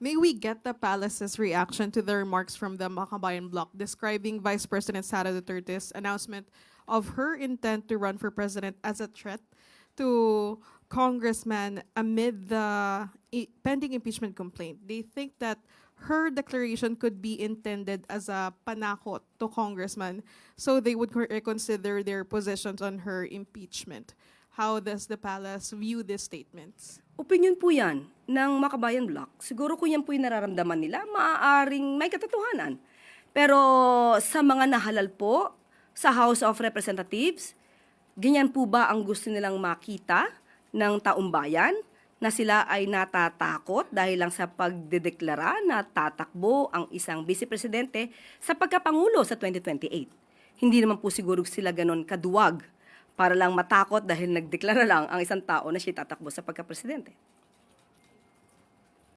May we get the palace's reaction to the remarks from the Makabayan bloc describing Vice President Sara Duterte's announcement of her intent to run for president as a threat to congressman amid the pending impeachment complaint? They think that her declaration could be intended as a panakot to congressman, so they would reconsider their positions on her impeachment. How does the palace view these statements? Opinion po yan ng Makabayan Bloc. Siguro kung yan po yung nararamdaman nila, maaaring may katotohanan. Pero sa mga nahalal po sa House of Representatives, ganyan po ba ang gusto nilang makita ng taong bayan na sila ay natatakot dahil lang sa pagdedeklara na tatakbo ang isang vice-presidente sa pagkapangulo sa 2028? Hindi naman po siguro sila ganon kaduwag para lang matakot dahil nagdeklara lang ang isang tao na siya tatakbo sa pagka-presidente.